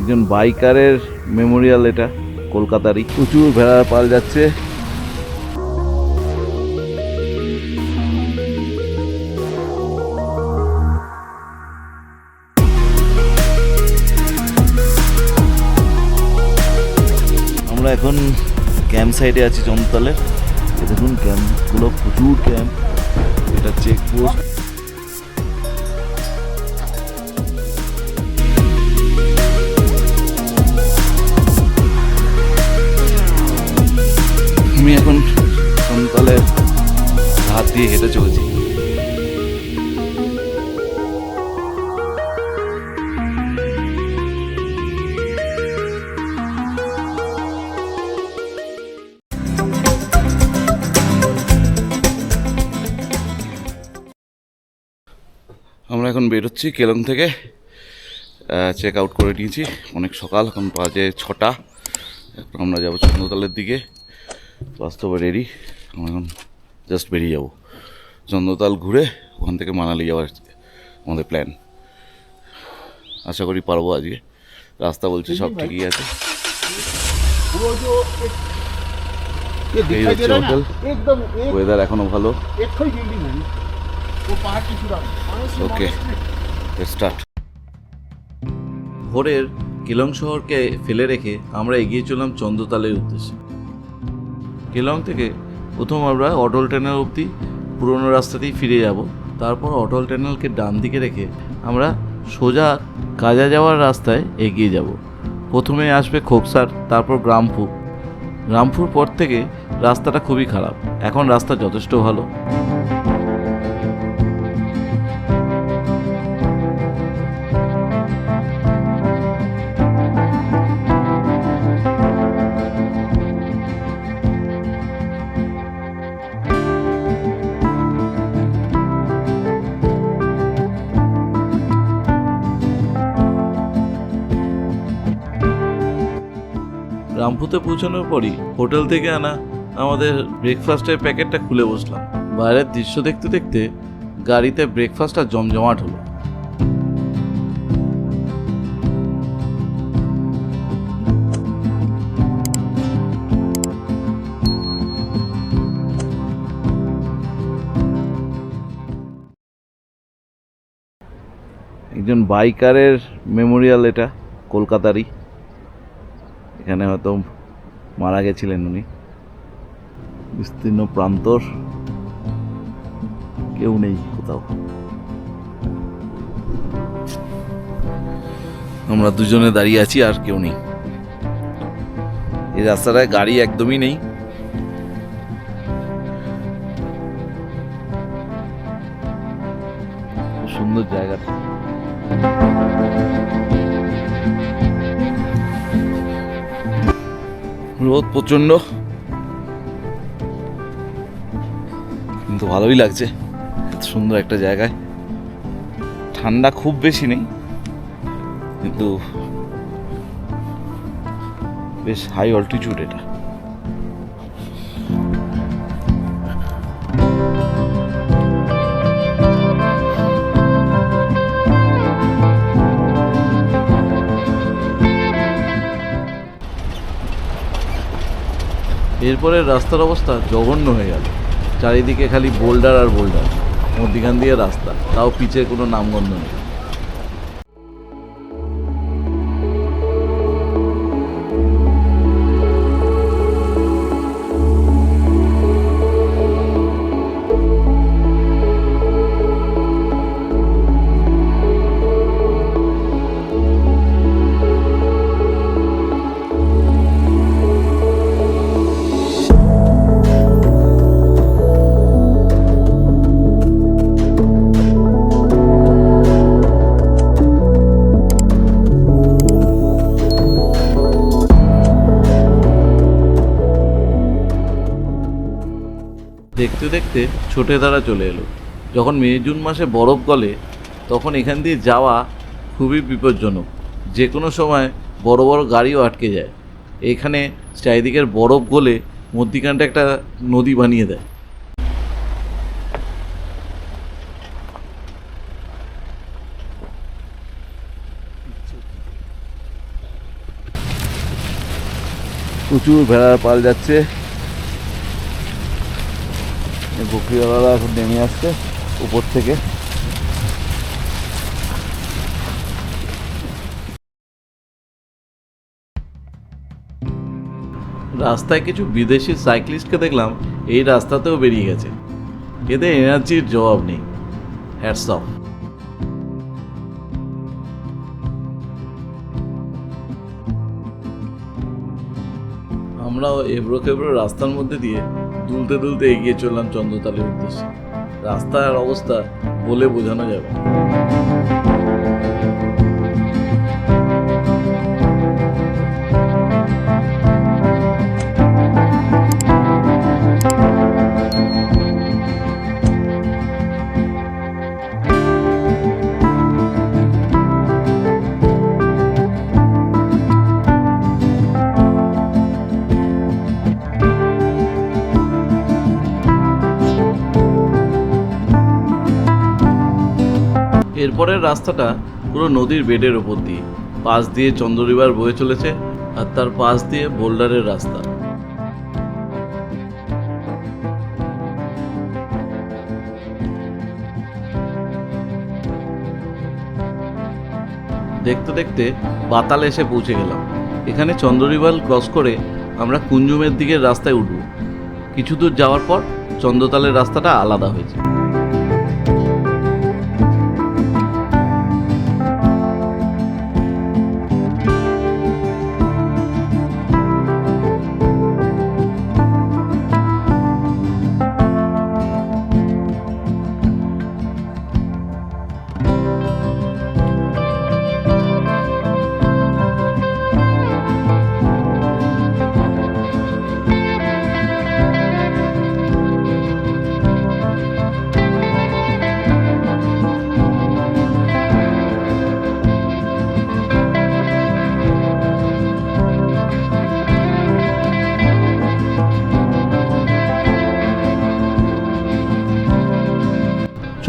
একজন বাইকারের মেমোরিয়াল, এটা কলকাতারই। প্রচুর ভেড়ার পাল যাচ্ছে। আমরা এখন ক্যাম্প সাইটে আছি চন্দ্রতালের। দেখুন ক্যাম্পগুলো, প্রচুর ক্যাম্প। এটা চেকপোস্ট। আমি এখন চন্দ্রতালের হাত দিয়ে হেঁটে চলেছি। আমরা এখন বেরোচ্ছি কেলং থেকে। চেক আউট করে নিয়েছি, অনেক সকাল, এখন বাজে 6টা। এখন আমরা যাবো চন্দ্রতালের দিকে। বাস্তবে রেডি। আমরা এখন জাস্ট বেরিয়ে যাব চন্দ্রতাল ঘুরে ওখান থেকে মানালি যাওয়ার আমাদের প্ল্যান। আশা করি পারবো আজকে। রাস্তা বলছে সব ঠিকই আছে। এই হচ্ছে হোটেল। ওয়েদার এখনো ভালো। ওকে, স্টার্ট। ভোরের কেলং শহরকে ফেলে রেখে আমরা এগিয়ে চললাম চন্দ্রতালের উদ্দেশ্যে। কেলং থেকে প্রথম আমরা অটল টানেল অবধি পুরোনো রাস্তাতেই ফিরে যাব। তারপর অটল টানেলকে ডান দিকে রেখে আমরা সোজা কাজা যাওয়ার রাস্তায় এগিয়ে যাব। প্রথমে আসবে খোকসার, তারপর গ্রামপুর। গ্রামপুর পর থেকে রাস্তাটা খুবই খারাপ, এখন রাস্তা যথেষ্ট ভালো। রামপুতে পৌঁছানোর পরই হোটেল থেকে আনা আমাদের ব্রেকফাস্টের প্যাকেটটা খুলে বসলাম। বাইরের দৃশ্য দেখতে দেখতে গাড়িতে ব্রেকফাস্টটা জমজমাট হলো। একজন বাইকারের মেমোরিয়াল, এটা কলকাতারই। এখানে হয়তো মারা গেছিলেন উনি। বিস্তীর্ণ প্রান্তর, কেউ নেই কোথাও। আমরা দুজনে দাঁড়িয়ে আছি, আর কেউ নেই। এই রাস্তাটায় গাড়ি একদমই নেই। সুন্দর জায়গাটা। রোদ প্রচন্ড, কিন্তু ভালোই লাগছে। এত সুন্দর একটা জায়গায়। ঠান্ডা খুব বেশি নেই, কিন্তু বেশ হাই অল্টিটিউড এটা। এরপরে রাস্তার অবস্থা জঘন্য হয়ে গেল। চারিদিকে খালি বোল্ডার আর বোল্ডার, মধ্যিখান দিয়ে রাস্তা, তাও পিচের কোনো নামগন্ধ নেই। দেখতে দেখতে ছোটে ধারা চলে এলো। যখন মে জুন মাসে বরফ গলে তখন এখান দিয়ে যাওয়া খুবই বিপজ্জনক। যে কোনো সময় বড় বড় গাড়িও আটকে যায়। এখানে চারিদিকের বরফ গলে মধ্যিখানটা একটা নদী বানিয়ে দেয়। প্রচুর ভেড়ার পাল যাচ্ছে। বকরিওয়ালারা এখন নেমে আসছে উপর থেকে। রাস্তায় কিছু বিদেশি সাইক্লিস্টকে দেখলাম এই রাস্তাতেও বেরিয়ে গেছে। এদের এনার্জির জবাব নেই। Hats off. আমরাও এবড়ো খেবড়ো রাস্তার মধ্যে দিয়ে দুলতে দুলতে এগিয়ে চললাম চন্দ্রতালের উদ্দেশ্যে। রাস্তার অবস্থা বলে বোঝানো যাবে। এরপরের রাস্তাটা পুরো নদীর বেডের ওপর দিয়ে, পাশ দিয়ে চন্দ্র রিভার বয়ে চলেছে আর তার পাশ দিয়ে বোল্ডারের রাস্তা। দেখতে দেখতে বাতাল এসে পৌঁছে গেলাম। এখানে চন্দ্র রিভার ক্রস করে আমরা কুঞ্জুমের দিকের রাস্তায় উঠব। কিছু দূর যাওয়ার পর চন্দ্রতালের রাস্তাটা আলাদা হয়েছে।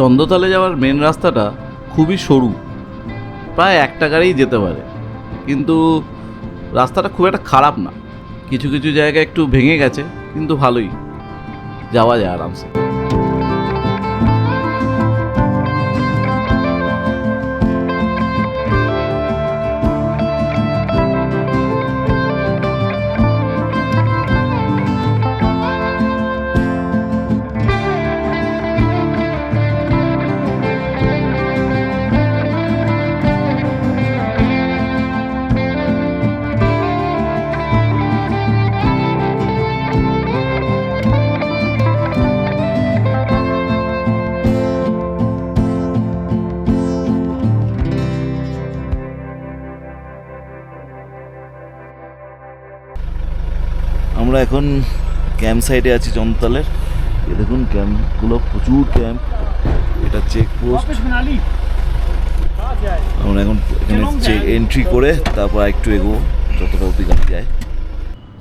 চন্দ্রতালে যাওয়ার মেন রাস্তাটা খুবই সরু, প্রায় একটা গাড়িই যেতে পারে, কিন্তু রাস্তাটা খুব একটা খারাপ না। কিছু কিছু জায়গায় একটু ভেঙে গেছে, কিন্তু ভালোই যাওয়া যায় আরামসে। আমরা এখন ক্যাম্প সাইটে আছি চন্দ্রতালের। এ দেখুন ক্যাম্পগুলো, প্রচুর ক্যাম্প। এটা চেকপোস্ট। আমরা এখন এখানে এন্ট্রি করে তারপর একটু এগোবো যতটা অব্দি গাড়ি যায়।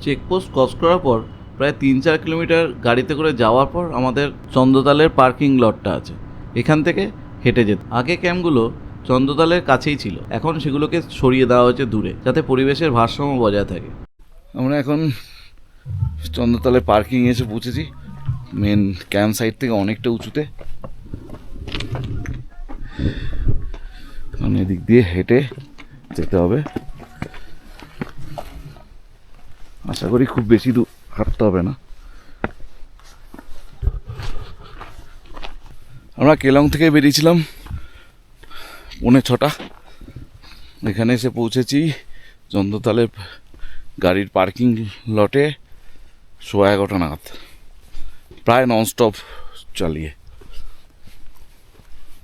চেকপোস্ট ক্রস করার পর প্রায় 3-4 কিলোমিটার গাড়িতে করে যাওয়ার পর আমাদের চন্দ্রতালের পার্কিং লটটা আছে। এখান থেকে হেঁটে যেত। আগে ক্যাম্পগুলো চন্দ্রতালের কাছেই ছিল, এখন সেগুলোকে সরিয়ে দেওয়া হয়েছে দূরে, যাতে পরিবেশের ভারসাম্য বজায় থাকে। আমরা এখন চন্দ্রতালে পার্কিং এসে পৌঁছেছি, মেন ক্যাম্প সাইট থেকে অনেকটা উঁচুতে। এদিক দিয়ে হেঁটে যেতে হবে। আশা করি খুব বেশি দূর হাঁটতে হবে না। আমরা কেলং থেকে বেরিয়েছিলাম 6:45। এখানে এসে পৌঁছেছি চন্দ্রতালের গাড়ির পার্কিং লটে 11:15 নাগাদ, প্রায় ননস্টপ চালিয়ে।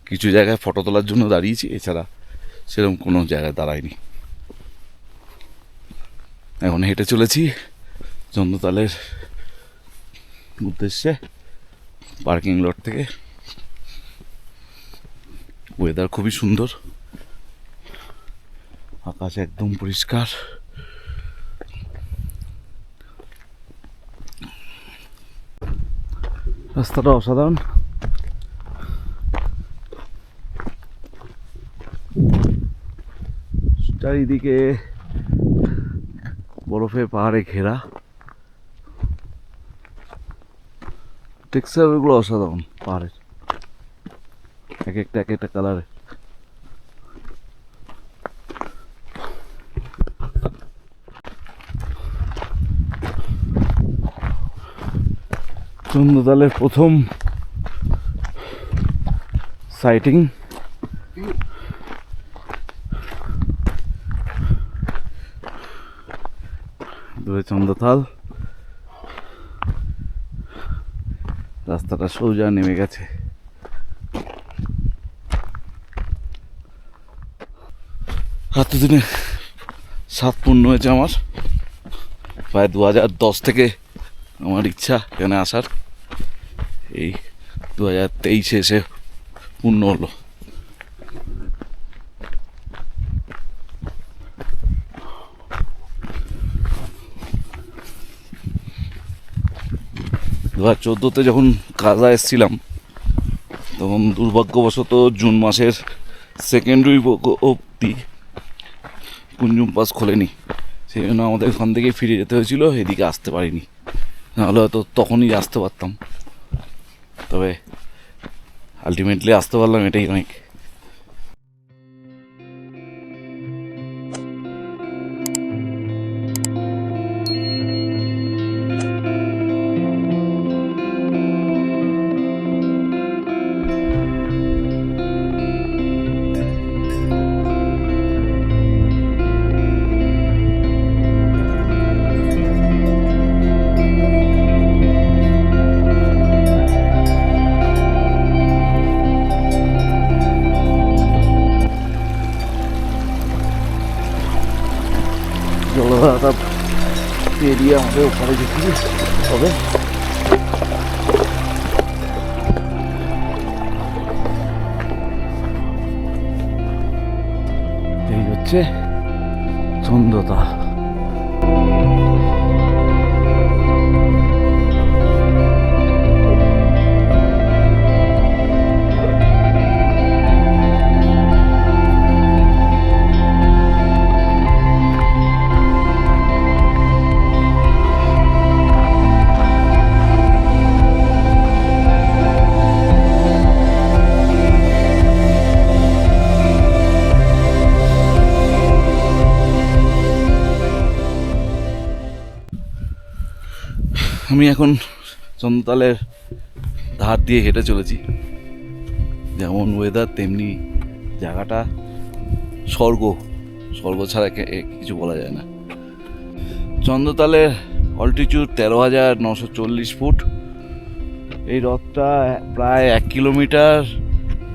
কিছু জায়গায় ফটো তোলার জন্য দাঁড়িয়েছি, এছাড়া সেরকম কোনো জায়গায় দাঁড়ায়নি। এখন হেঁটে চলেছি চন্দ্রতালের উদ্দেশ্যে পার্কিং লট থেকে। ওয়েদার খুবই সুন্দর, আকাশ একদম পরিষ্কার। রাস্তাটা অসাধারণ। চারিদিকে বরফে পাহাড়ে ঘেরা, টেক্সচারগুলো অসাধারণ পাহাড়ের, এক একটা কালারে। চন্দ্রতালের প্রথম সাইটিং। দূরে চন্দ্রতাল, রাস্তাটা সোজা নেমে গেছে। এতদিনে সাত পূর্ণ হয়েছে আমার, প্রায় 2010 থেকে আমার ইচ্ছা এখানে আসার, এই 2023 এসে পূর্ণ হলো। দু 2014-তে যখন কাজা এসেছিলাম তখন দুর্ভাগ্যবশত জুন মাসের সেকেন্ড উইক অবধি কুঞ্জুম পাস খোলেনি, সেই জন্য আমাদের ওখান থেকে ফিরে যেতে হয়েছিল, এদিকে আসতে পারিনি, নাহলে হয়তো তখনই আসতে পারতাম। তবে আলটিমেটলি আসতে পারলাম, এটাই অনেক। জলধারাটা পেরিয়ে আমাদের ওপারে যেতে হবে। এই হচ্ছে চন্দ্রতাল। আমি এখন চন্দ্রতালের ধার দিয়ে হেঁটে চলেছি, যেমন ওয়েদার তেমনি জায়গাটা স্বর্গ, স্বর্গ ছাড়া কিছু বলা যায় না। চন্দ্রতালের অল্টিটিউড 13,940 ফুট। এই হ্রদটা প্রায় 1 কিলোমিটার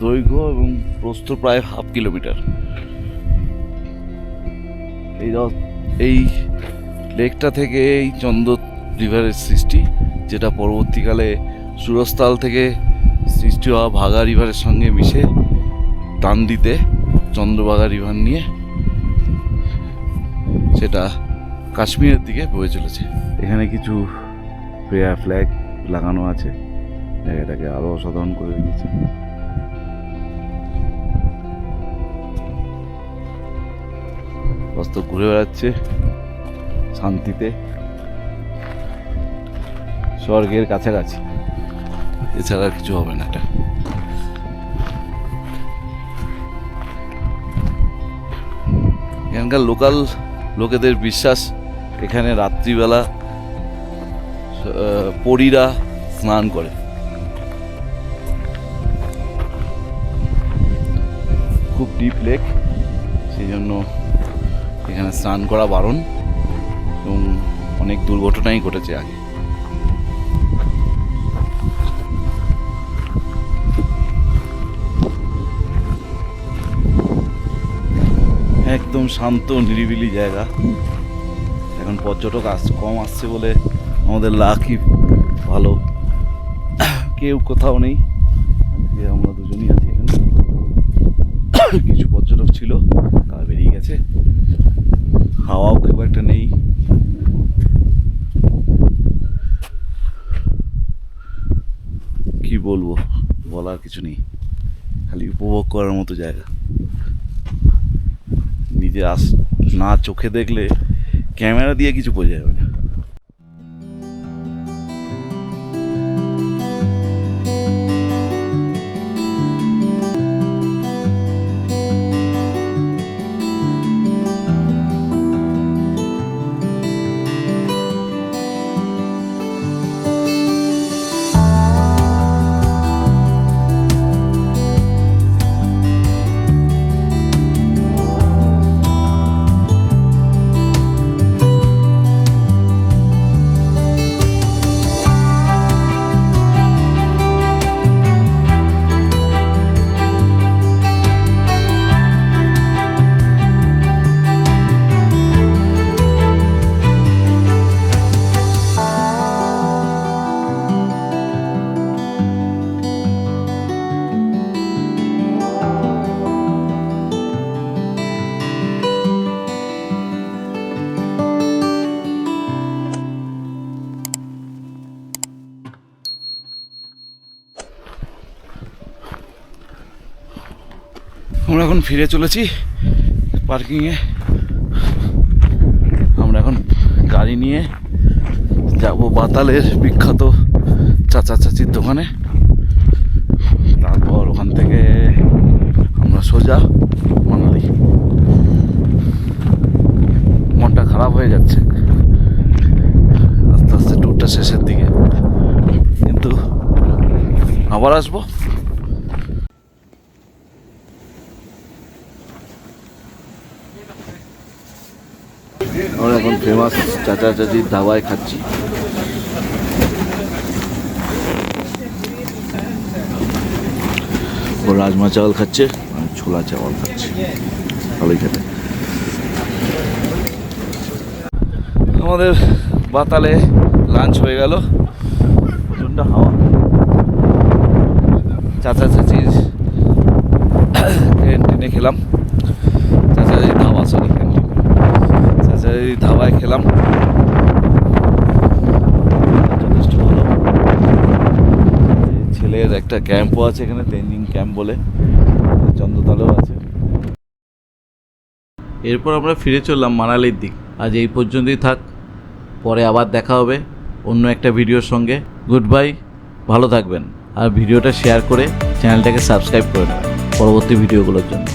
দৈর্ঘ্য এবং প্রস্থ প্রায় 1/2 কিলোমিটার। এই লেকটা থেকে এই চন্দ্র রিভারের সৃষ্টি, যেটা পরবর্তীকালে সুরজতাল থেকে সৃষ্টি হওয়া ভাগা রিভারের সঙ্গে মিশে টান্ডিতে চন্দ্রভাগা রিভার নিয়ে সেটা কাশ্মীরের দিকে বয়ে চলেছে। এখানে কিছু প্রেয়ার ফ্ল্যাগ লাগানো আছে, জায়গাটাকে আরও অসাধারণ করে দিয়েছে। বাস্তব ঘুরে বেড়াচ্ছে শান্তিতে, স্বর্গের কাছাকাছি, এছাড়া আর কিছু হবে না। এটা এখানকার লোকাল লোকেদের বিশ্বাস, এখানে রাত্রিবেলা পরীরা স্নান করে। খুব ডিপ লেক, সেই জন্য এখানে স্নান করা বারণ এবং অনেক দুর্ঘটনাই ঘটেছে আগে। একদম শান্ত নিরিবিলি জায়গা। এখন পর্যটক কম আসছে বলে আমাদের লাকই ভালো, কেউ কোথাও নেই, আমরা দুজনই আছি এখানে। কিছু পর্যটক ছিল, তারা বেরিয়ে গেছে, হাওয়াও খুব একটা নেই। কি বলবো, বলার কিছু নেই, খালি উপভোগ করার মতো জায়গা। নিজে না চোখে দেখলে ক্যামেরা দিয়ে কিছু বোঝা যাবে না। আমরা এখন ফিরে চলেছি পার্কিংয়ে। আমরা এখন গাড়ি নিয়ে যাব বাতালের বিখ্যাত চাচা চাচির দোকানে। তারপর ওখান থেকে আমরা সোজা মানালি। মনটা খারাপ হয়ে যাচ্ছে আস্তে আস্তে ট্যুরটা শেষের দিকে, কিন্তু আবার আসবো। আমরা এখন ফেমাস চাচা চাচির ধাবায় খাচ্ছি। ও রাজমা চাওয়াল খাচ্ছে, আমি ছোলা চাওয়াল খাচ্ছি। ভালোই খেতে। আমাদের বাতালে লাঞ্চ হয়ে গেল। প্রচণ্ড হাওয়া। চাচা চাচির ক্যান্টিনে খেলাম। চাচা চাচির ধাবা, সরি ক্যান্টিন, চাচা চাচির ধাবায় খেলাম। যথেষ্ট ভালো। ছেলের একটা ক্যাম্পও আছে এখানে, ট্রেনিং ক্যাম্প বলে, চন্দ্রতালেও আছে। এরপর আমরা ফিরে চললাম মানালির দিক। আজ এই পর্যন্তই থাক, পরে আবার দেখা হবে অন্য একটা ভিডিওর সঙ্গে। গুড বাই, ভালো থাকবেন। আর ভিডিওটা শেয়ার করে চ্যানেলটাকে সাবস্ক্রাইব করে নেবেন পরবর্তী ভিডিওগুলোর জন্য।